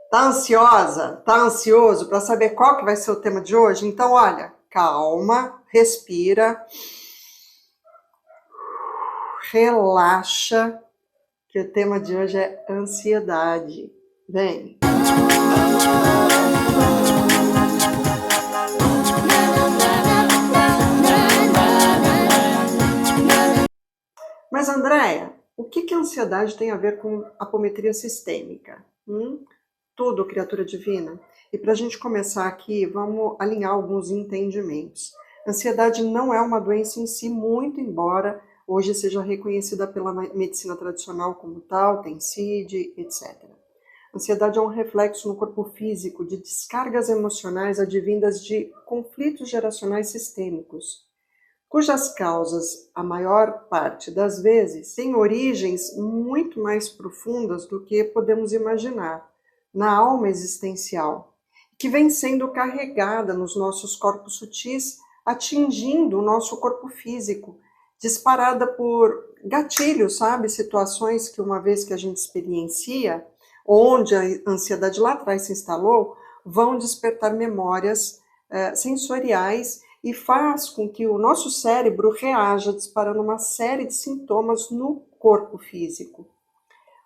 Tá ansiosa? Tá ansioso para saber qual que vai ser o tema de hoje? Então, olha, calma, respira, relaxa, que o tema de hoje é ansiedade. Vem. Mas, Andréia, o que a ansiedade tem a ver com apometria sistêmica? Tudo, criatura divina. E para a gente começar aqui, vamos alinhar alguns entendimentos. Ansiedade não é uma doença em si, muito embora hoje seja reconhecida pela medicina tradicional como tal, tem CID, etc. Ansiedade é um reflexo no corpo físico de descargas emocionais advindas de conflitos geracionais sistêmicos, cujas causas, a maior parte das vezes, têm origens muito mais profundas do que podemos imaginar, na alma existencial, que vem sendo carregada nos nossos corpos sutis, atingindo o nosso corpo físico, disparada por gatilhos, sabe? Situações que uma vez que a gente experiencia, onde a ansiedade lá atrás se instalou, vão despertar memórias sensoriais e faz com que o nosso cérebro reaja disparando uma série de sintomas no corpo físico.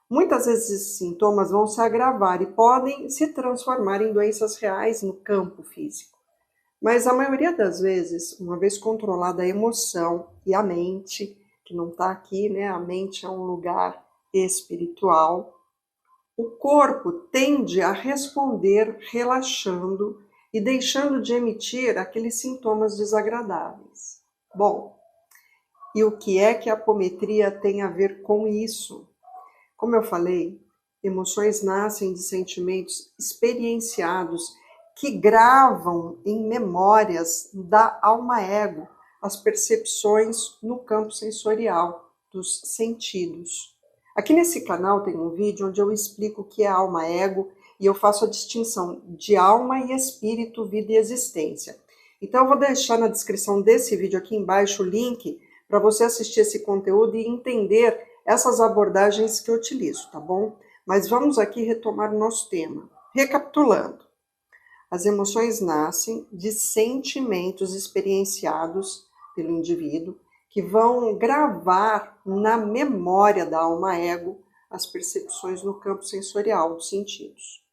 Muitas vezes esses sintomas vão se agravar e podem se transformar em doenças reais no campo físico. Mas a maioria das vezes, uma vez controlada a emoção e a mente, que não está aqui, né? A mente é um lugar espiritual, o corpo tende a responder relaxando e deixando de emitir aqueles sintomas desagradáveis. Bom, e o que é que a apometria tem a ver com isso? Como eu falei, emoções nascem de sentimentos experienciados que gravam em memórias da alma-ego as percepções no campo sensorial dos sentidos. Aqui nesse canal tem um vídeo onde eu explico o que é alma-ego e eu faço a distinção de alma e espírito, vida e existência. Então eu vou deixar na descrição desse vídeo aqui embaixo o link para você assistir esse conteúdo e entender essas abordagens que eu utilizo, tá bom? Mas vamos aqui retomar o nosso tema. Recapitulando, as emoções nascem de sentimentos experienciados pelo indivíduo que vão gravar na memória da alma-ego as percepções no campo sensorial dos sentidos.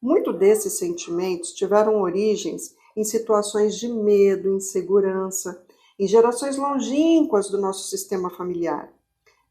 Muitos desses sentimentos tiveram origens em situações de medo, insegurança, em gerações longínquas do nosso sistema familiar.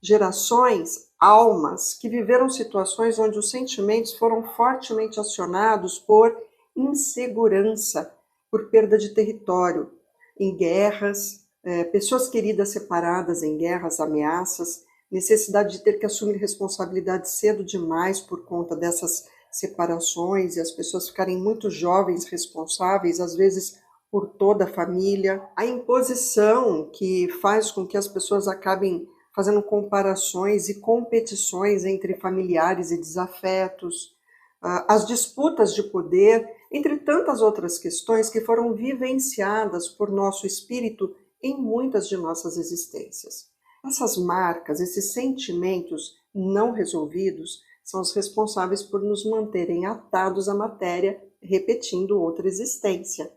Gerações, almas, que viveram situações onde os sentimentos foram fortemente acionados por insegurança, por perda de território, em guerras, pessoas queridas separadas em guerras, ameaças, necessidade de ter que assumir responsabilidade cedo demais por conta dessas separações e as pessoas ficarem muito jovens responsáveis, às vezes por toda a família. A imposição que faz com que as pessoas acabem fazendo comparações e competições entre familiares e desafetos, as disputas de poder, entre tantas outras questões que foram vivenciadas por nosso espírito em muitas de nossas existências. Essas marcas, esses sentimentos não resolvidos, são os responsáveis por nos manterem atados à matéria, repetindo outra existência.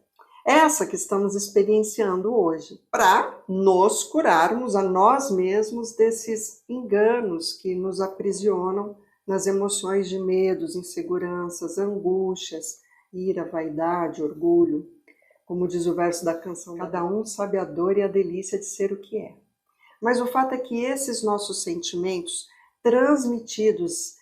Essa que estamos experienciando hoje, para nos curarmos a nós mesmos desses enganos que nos aprisionam nas emoções de medos, inseguranças, angústias, ira, vaidade, orgulho. Como diz o verso da canção, cada um sabe a dor e a delícia de ser o que é. Mas o fato é que esses nossos sentimentos transmitidos,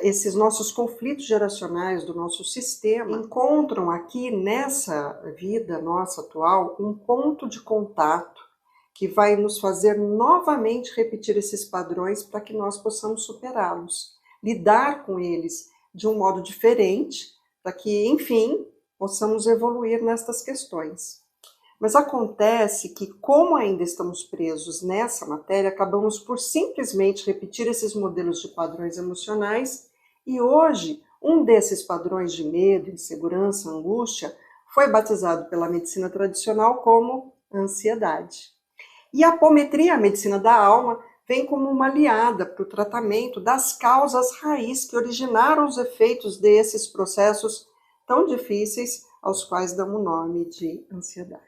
esses nossos conflitos geracionais do nosso sistema, encontram aqui nessa vida nossa atual um ponto de contato que vai nos fazer novamente repetir esses padrões para que nós possamos superá-los, lidar com eles de um modo diferente, para que, enfim, possamos evoluir nestas questões. Mas acontece que, como ainda estamos presos nessa matéria, acabamos por simplesmente repetir esses modelos de padrões emocionais e hoje um desses padrões de medo, insegurança, angústia foi batizado pela medicina tradicional como ansiedade. E a apometria, a medicina da alma, vem como uma aliada para o tratamento das causas raiz que originaram os efeitos desses processos tão difíceis aos quais damos o nome de ansiedade.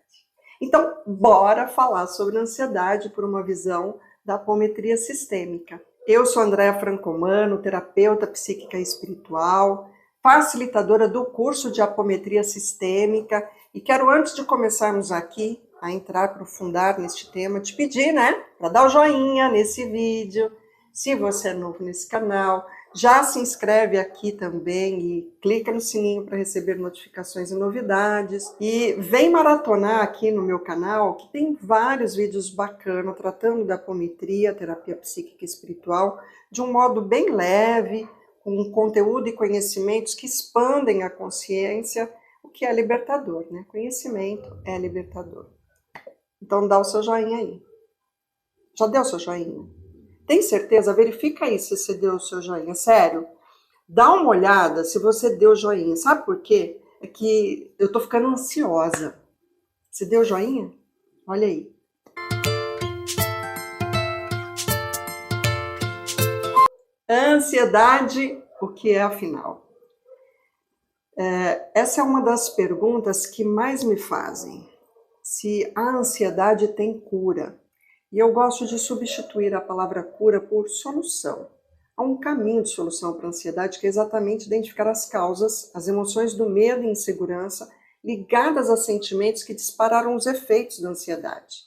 Então, bora falar sobre ansiedade por uma visão da apometria sistêmica. Eu sou Andréa Francomano, terapeuta psíquica e espiritual, facilitadora do curso de apometria sistêmica, e quero, antes de começarmos aqui a entrar, aprofundar neste tema, te pedir, para dar o joinha nesse vídeo. Se você é novo nesse canal, já se inscreve aqui também e clica no sininho para receber notificações e novidades. E vem maratonar aqui no meu canal, que tem vários vídeos bacanas tratando da apometria, terapia psíquica e espiritual, de um modo bem leve, com conteúdo e conhecimentos que expandem a consciência, o que é libertador, Conhecimento é libertador. Então dá o seu joinha aí. Já deu o seu joinha? Tem certeza? Verifica aí se você deu o seu joinha. Sério, dá uma olhada se você deu o joinha. Sabe por quê? É que eu tô ficando ansiosa. Você deu o joinha? Olha aí. Ansiedade, o que é afinal? Essa é uma das perguntas que mais me fazem. Se a ansiedade tem cura. E eu gosto de substituir a palavra cura por solução. Há um caminho de solução para a ansiedade que é exatamente identificar as causas, as emoções do medo e insegurança ligadas a sentimentos que dispararam os efeitos da ansiedade.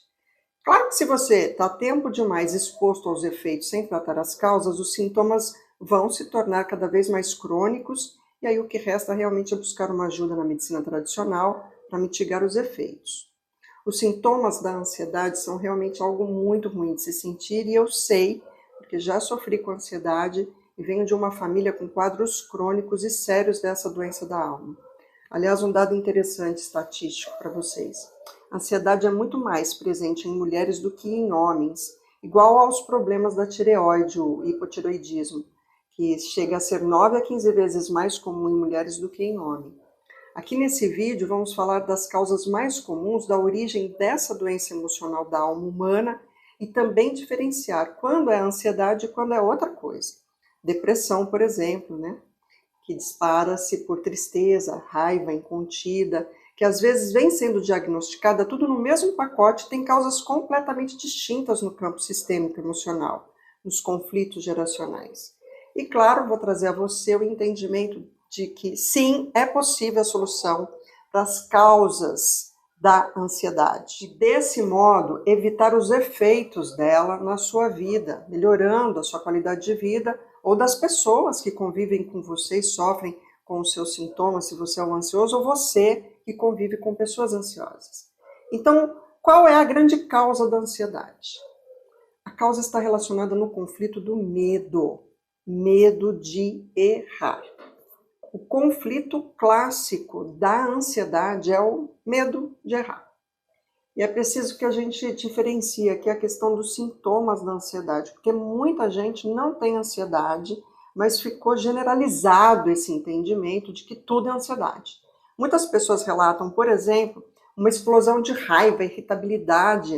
Claro que se você está tempo demais exposto aos efeitos sem tratar as causas, os sintomas vão se tornar cada vez mais crônicos, e aí o que resta realmente é buscar uma ajuda na medicina tradicional para mitigar os efeitos. Os sintomas da ansiedade são realmente algo muito ruim de se sentir, e eu sei, porque já sofri com ansiedade e venho de uma família com quadros crônicos e sérios dessa doença da alma. Aliás, um dado interessante estatístico para vocês. A ansiedade é muito mais presente em mulheres do que em homens, igual aos problemas da tireoide, o hipotireoidismo, que chega a ser 9 a 15 vezes mais comum em mulheres do que em homens. Aqui nesse vídeo vamos falar das causas mais comuns da origem dessa doença emocional da alma humana e também diferenciar quando é ansiedade e quando é outra coisa. Depressão, por exemplo, que dispara-se por tristeza, raiva incontida, que às vezes vem sendo diagnosticada tudo no mesmo pacote, tem causas completamente distintas no campo sistêmico emocional, nos conflitos geracionais. E claro, vou trazer a você o entendimento de que sim, é possível a solução das causas da ansiedade. E desse modo, evitar os efeitos dela na sua vida, melhorando a sua qualidade de vida, ou das pessoas que convivem com você e sofrem com os seus sintomas, se você é um ansioso, ou você que convive com pessoas ansiosas. Então, qual é a grande causa da ansiedade? A causa está relacionada no conflito do medo. Medo de errar. O conflito clássico da ansiedade é o medo de errar. E é preciso que a gente diferencie aqui a questão dos sintomas da ansiedade, porque muita gente não tem ansiedade, mas ficou generalizado esse entendimento de que tudo é ansiedade. Muitas pessoas relatam, por exemplo, uma explosão de raiva, irritabilidade,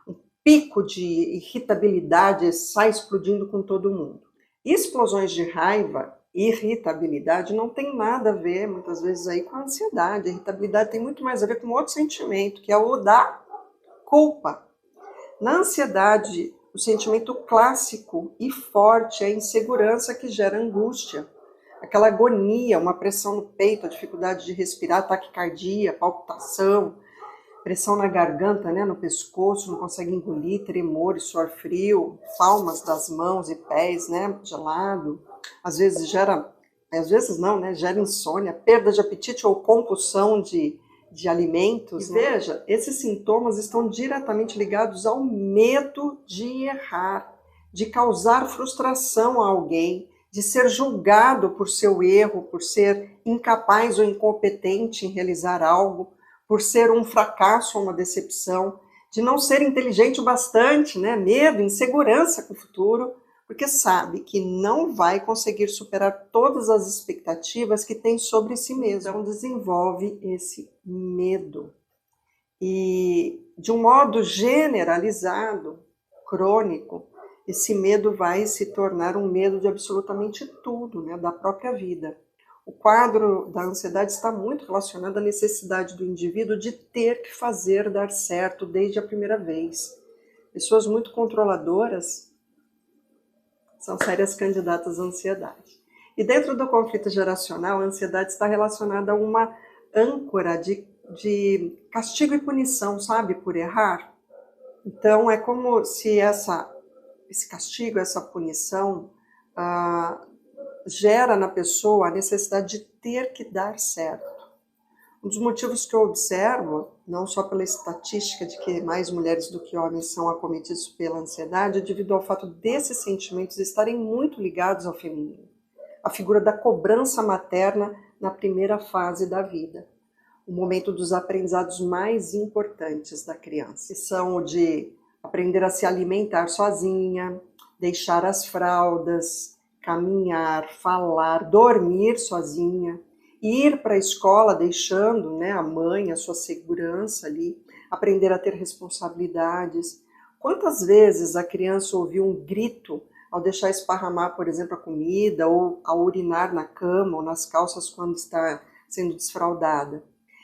um pico de irritabilidade sai explodindo com todo mundo. Explosões de raiva, irritabilidade não tem nada a ver, muitas vezes, aí com a ansiedade. A irritabilidade tem muito mais a ver com outro sentimento, que é o da culpa. Na ansiedade, o sentimento clássico e forte é a insegurança que gera angústia. Aquela agonia, uma pressão no peito, a dificuldade de respirar, taquicardia, palpitação, pressão na garganta, no pescoço, não consegue engolir, tremor e suor frio, palmas das mãos e pés, gelado. Às vezes gera insônia, perda de apetite ou compulsão de alimentos. E veja, esses sintomas estão diretamente ligados ao medo de errar, de causar frustração a alguém, de ser julgado por seu erro, por ser incapaz ou incompetente em realizar algo, por ser um fracasso ou uma decepção, de não ser inteligente o bastante, medo, insegurança com o futuro, porque sabe que não vai conseguir superar todas as expectativas que tem sobre si mesmo. Então desenvolve esse medo. E de um modo generalizado, crônico, esse medo vai se tornar um medo de absolutamente tudo, né, da própria vida. O quadro da ansiedade está muito relacionado à necessidade do indivíduo de ter que fazer dar certo desde a primeira vez. Pessoas muito controladoras são sérias candidatas à ansiedade. E dentro do conflito geracional, a ansiedade está relacionada a uma âncora de castigo e punição, sabe, por errar. Então, é como se esse castigo, essa punição, gera na pessoa a necessidade de ter que dar certo. Um dos motivos que eu observo, não só pela estatística de que mais mulheres do que homens são acometidos pela ansiedade, é devido ao fato desses sentimentos estarem muito ligados ao feminino. A figura da cobrança materna na primeira fase da vida. O momento dos aprendizados mais importantes da criança, que são o de aprender a se alimentar sozinha, deixar as fraldas, caminhar, falar, dormir sozinha, ir para a escola deixando, né, a mãe, a sua segurança ali, aprender a ter responsabilidades. Quantas vezes a criança ouviu um grito ao deixar esparramar, por exemplo, a comida, ou ao urinar na cama ou nas calças quando está sendo desfraldada?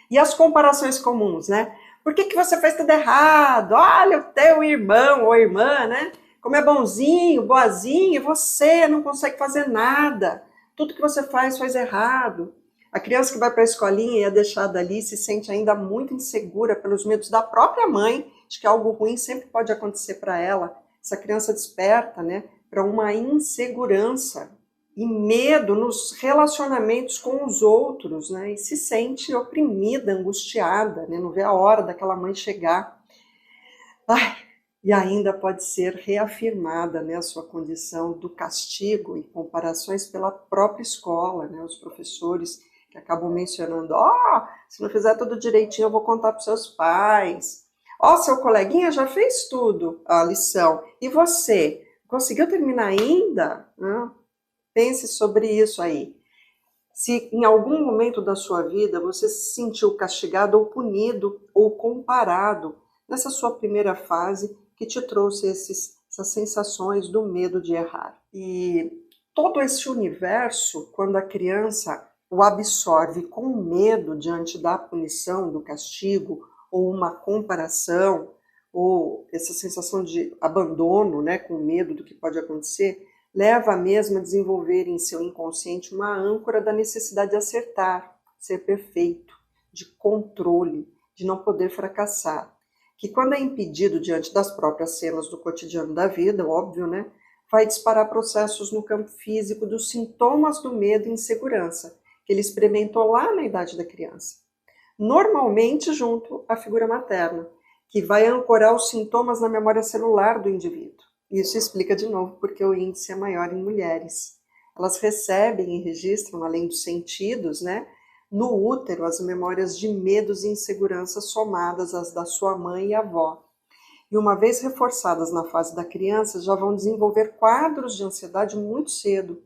E as comparações comuns, né? Por que você fez tudo errado? Olha o teu irmão ou irmã, né? Como é bonzinho, boazinho, e você não consegue fazer nada. Tudo que você faz errado. A criança que vai para a escolinha e é deixada ali se sente ainda muito insegura pelos medos da própria mãe, de que algo ruim sempre pode acontecer para ela. Essa criança desperta, né, para uma insegurança e medo nos relacionamentos com os outros, né, e se sente oprimida, angustiada, né, não vê a hora daquela mãe chegar. E ainda pode ser reafirmada, né, a sua condição do castigo e comparações pela própria escola, né, os professores que acabam mencionando, se não fizer tudo direitinho eu vou contar para os seus pais. Seu coleguinha já fez tudo, a lição. E você? Conseguiu terminar ainda? Pense sobre isso aí. Se em algum momento da sua vida você se sentiu castigado ou punido ou comparado nessa sua primeira fase que te trouxe essas sensações do medo de errar. E todo esse universo, quando a criança o absorve com medo diante da punição, do castigo, ou uma comparação, ou essa sensação de abandono, né, com medo do que pode acontecer, leva a mesma a desenvolver em seu inconsciente uma âncora da necessidade de acertar, ser perfeito, de controle, de não poder fracassar. Que quando é impedido diante das próprias cenas do cotidiano da vida, óbvio, né, vai disparar processos no campo físico dos sintomas do medo e insegurança, que ele experimentou lá na idade da criança. Normalmente junto à figura materna, que vai ancorar os sintomas na memória celular do indivíduo. Isso explica de novo porque o índice é maior em mulheres. Elas recebem e registram, além dos sentidos, né, no útero, as memórias de medos e inseguranças somadas às da sua mãe e avó. E uma vez reforçadas na fase da criança, já vão desenvolver quadros de ansiedade muito cedo,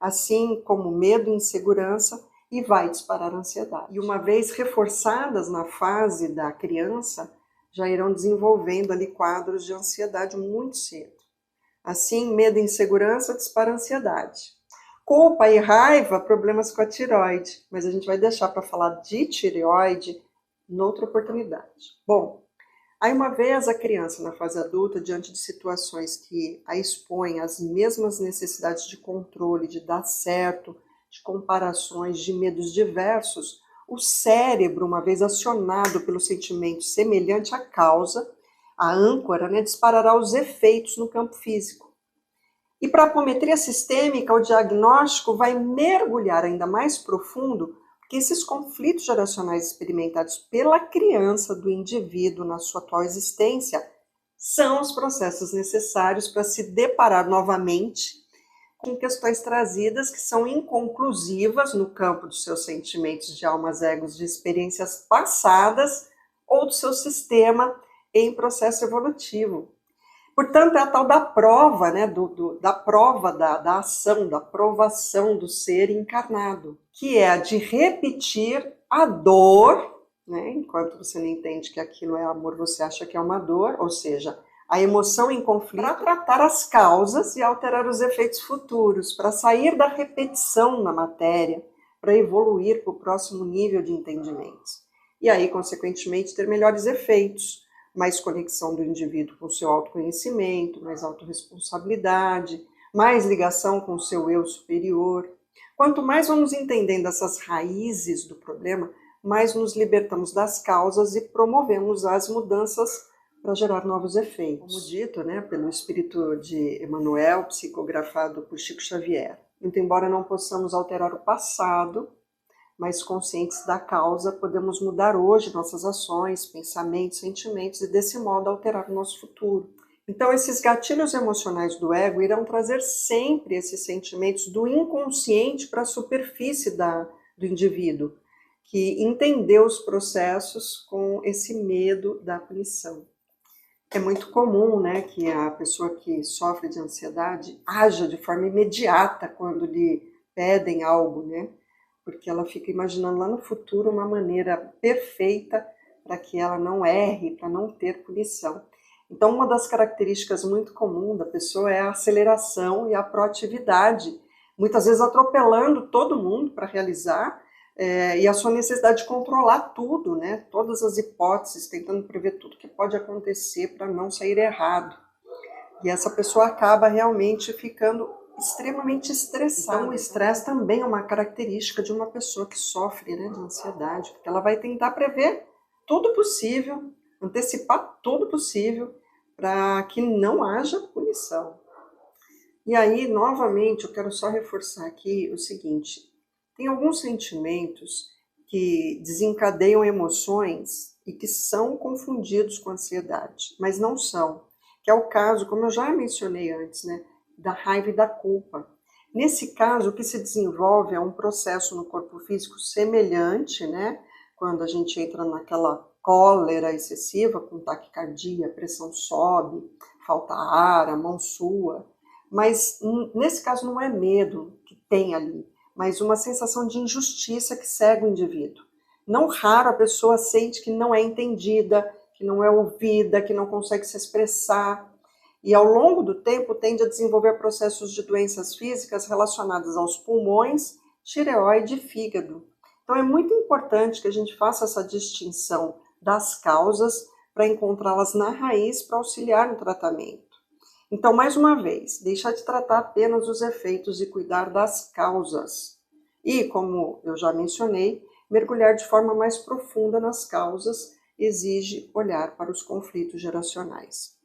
assim como medo e insegurança, e vai disparar a ansiedade. E uma vez reforçadas na fase da criança, já irão desenvolvendo ali quadros de ansiedade muito cedo. Assim, medo e insegurança dispara a ansiedade. Culpa e raiva, problemas com a tireoide, mas a gente vai deixar para falar de tireoide noutra oportunidade. Bom, aí uma vez a criança na fase adulta, diante de situações que a expõem às mesmas necessidades de controle, de dar certo, de comparações, de medos diversos, o cérebro, uma vez acionado pelo sentimento semelhante à causa, a âncora, né, disparará os efeitos no campo físico. E para a apometria sistêmica, o diagnóstico vai mergulhar ainda mais profundo, porque esses conflitos geracionais experimentados pela criança do indivíduo na sua atual existência são os processos necessários para se deparar novamente com questões trazidas que são inconclusivas no campo dos seus sentimentos de almas, egos, de experiências passadas ou do seu sistema em processo evolutivo. Portanto, é a tal da prova, né, da prova da ação, da provação do ser encarnado, que é a de repetir a dor, né, enquanto você não entende que aquilo é amor, você acha que é uma dor, ou seja, a emoção em conflito, para tratar as causas e alterar os efeitos futuros, para sair da repetição na matéria, para evoluir para o próximo nível de entendimentos. E aí, consequentemente, ter melhores efeitos, mais conexão do indivíduo com o seu autoconhecimento, mais autorresponsabilidade, mais ligação com o seu eu superior. Quanto mais vamos entendendo essas raízes do problema, mais nos libertamos das causas e promovemos as mudanças para gerar novos efeitos. Como dito, pelo espírito de Emmanuel, psicografado por Chico Xavier. Muito embora não possamos alterar o passado, mas conscientes da causa, podemos mudar hoje nossas ações, pensamentos, sentimentos e desse modo alterar o nosso futuro. Então esses gatilhos emocionais do ego irão trazer sempre esses sentimentos do inconsciente para a superfície do indivíduo, que entendeu os processos com esse medo da punição. É muito comum, que a pessoa que sofre de ansiedade haja de forma imediata quando lhe pedem algo, porque ela fica imaginando lá no futuro uma maneira perfeita para que ela não erre, para não ter punição. Então, uma das características muito comuns da pessoa é a aceleração e a proatividade, muitas vezes atropelando todo mundo para realizar, e a sua necessidade de controlar tudo, todas as hipóteses, tentando prever tudo que pode acontecer para não sair errado. E essa pessoa acaba realmente ficando extremamente estressada. Então, o estresse também é uma característica de uma pessoa que sofre de ansiedade, porque ela vai tentar prever tudo possível, antecipar tudo possível, para que não haja punição. E aí, novamente, eu quero só reforçar aqui o seguinte: tem alguns sentimentos que desencadeiam emoções e que são confundidos com ansiedade, mas não são. Que é o caso, como eu já mencionei antes, da raiva e da culpa. Nesse caso, o que se desenvolve é um processo no corpo físico semelhante, quando a gente entra naquela cólera excessiva, com taquicardia, a pressão sobe, falta ar, a mão sua. Mas nesse caso não é medo que tem ali, mas uma sensação de injustiça que cega o indivíduo. Não raro a pessoa sente que não é entendida, que não é ouvida, que não consegue se expressar. E ao longo do tempo tende a desenvolver processos de doenças físicas relacionadas aos pulmões, tireoide e fígado. Então é muito importante que a gente faça essa distinção das causas para encontrá-las na raiz para auxiliar no tratamento. Então, mais uma vez, deixar de tratar apenas os efeitos e cuidar das causas. E, como eu já mencionei, mergulhar de forma mais profunda nas causas exige olhar para os conflitos geracionais.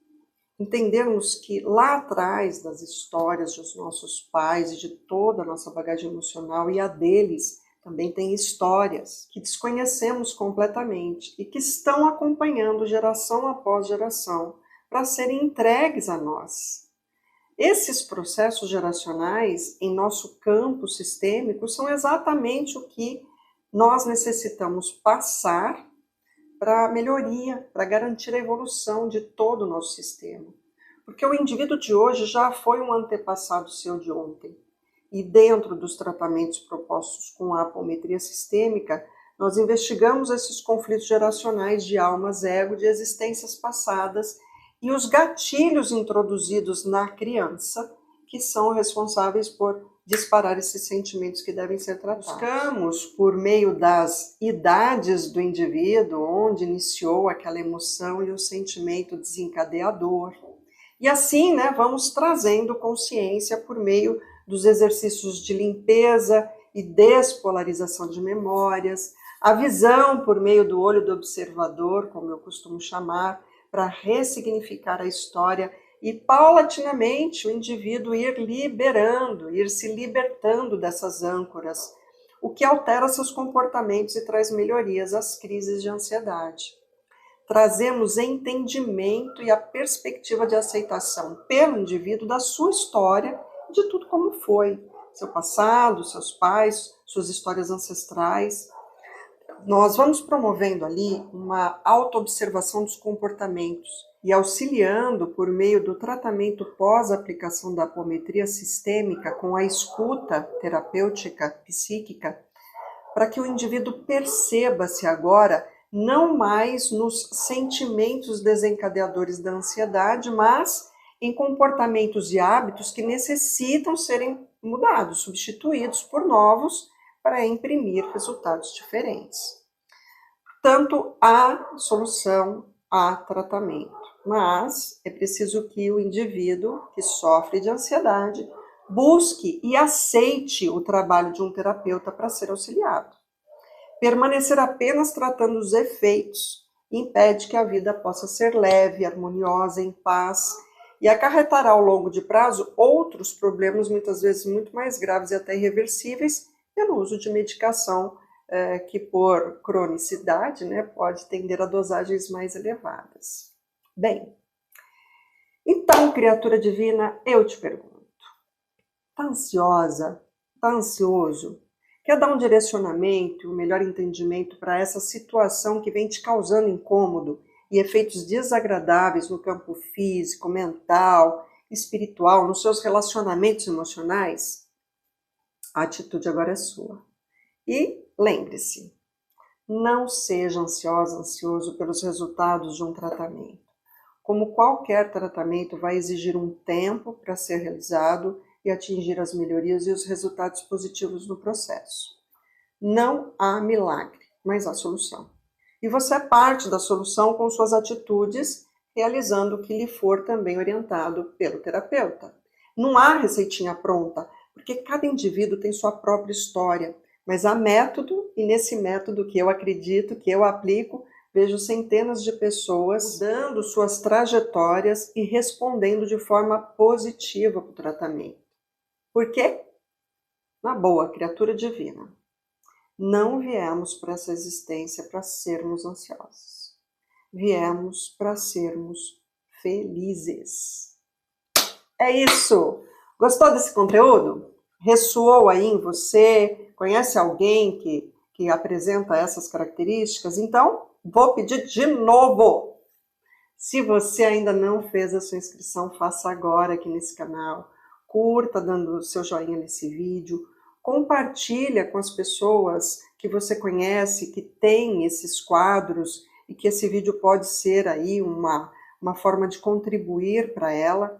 Entendermos que lá atrás das histórias dos nossos pais e de toda a nossa bagagem emocional e a deles, também tem histórias que desconhecemos completamente e que estão acompanhando geração após geração para serem entregues a nós. Esses processos geracionais em nosso campo sistêmico são exatamente o que nós necessitamos passar para melhoria, para garantir a evolução de todo o nosso sistema. Porque o indivíduo de hoje já foi um antepassado seu de ontem. E dentro dos tratamentos propostos com a apometria sistêmica, nós investigamos esses conflitos geracionais de almas, ego, de existências passadas e os gatilhos introduzidos na criança, que são responsáveis por disparar esses sentimentos que devem ser tratados. Buscamos, por meio das idades do indivíduo, onde iniciou aquela emoção e o sentimento desencadeador. E assim, vamos trazendo consciência por meio dos exercícios de limpeza e despolarização de memórias, a visão por meio do olho do observador, como eu costumo chamar, para ressignificar a história e, paulatinamente, o indivíduo ir liberando, ir se libertando dessas âncoras, o que altera seus comportamentos e traz melhorias às crises de ansiedade. Trazemos entendimento e a perspectiva de aceitação pelo indivíduo da sua história, de tudo como foi, seu passado, seus pais, suas histórias ancestrais. Nós vamos promovendo ali uma autoobservação dos comportamentos e auxiliando por meio do tratamento pós-aplicação da apometria sistêmica com a escuta terapêutica psíquica, para que o indivíduo perceba-se agora não mais nos sentimentos desencadeadores da ansiedade, mas em comportamentos e hábitos que necessitam serem mudados, substituídos por novos para imprimir resultados diferentes. Portanto, há solução, há tratamento, mas é preciso que o indivíduo que sofre de ansiedade busque e aceite o trabalho de um terapeuta para ser auxiliado. Permanecer apenas tratando os efeitos impede que a vida possa ser leve, harmoniosa, em paz, e acarretará ao longo de prazo outros problemas, muitas vezes muito mais graves e até irreversíveis, pelo uso de medicação que, por cronicidade, pode tender a dosagens mais elevadas. Bem, então, criatura divina, eu te pergunto, tá ansiosa? Tá ansioso? Quer dar um direcionamento, um melhor entendimento para essa situação que vem te causando incômodo e efeitos desagradáveis no campo físico, mental, espiritual, nos seus relacionamentos emocionais? A atitude agora é sua. E lembre-se, não seja ansiosa, ansioso pelos resultados de um tratamento. Como qualquer tratamento, vai exigir um tempo para ser realizado e atingir as melhorias e os resultados positivos no processo. Não há milagre, mas há solução. E você é parte da solução com suas atitudes, realizando o que lhe for também orientado pelo terapeuta. Não há receitinha pronta, porque cada indivíduo tem sua própria história, mas há método, e nesse método que eu acredito, que eu aplico, vejo centenas de pessoas dando suas trajetórias e respondendo de forma positiva para o tratamento. Por quê? Na boa, criatura divina, não viemos para essa existência para sermos ansiosos. Viemos para sermos felizes. É isso! Gostou desse conteúdo? Ressoou aí em você? Conhece alguém que apresenta essas características? Então, vou pedir de novo. Se você ainda não fez a sua inscrição, faça agora aqui nesse canal. Curta dando o seu joinha nesse vídeo. Compartilha com as pessoas que você conhece, que tem esses quadros e que esse vídeo pode ser aí uma forma de contribuir para ela.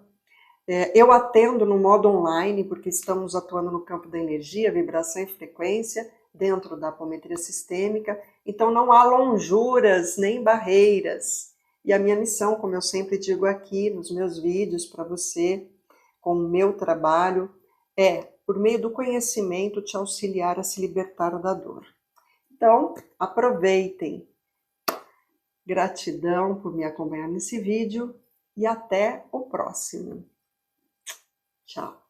Eu atendo no modo online, porque estamos atuando no campo da energia, vibração e frequência, dentro da apometria sistêmica, então não há lonjuras nem barreiras. E a minha missão, como eu sempre digo aqui nos meus vídeos para você, com o meu trabalho, é, por meio do conhecimento, te auxiliar a se libertar da dor. Então, aproveitem. Gratidão por me acompanhar nesse vídeo e até o próximo. Tchau.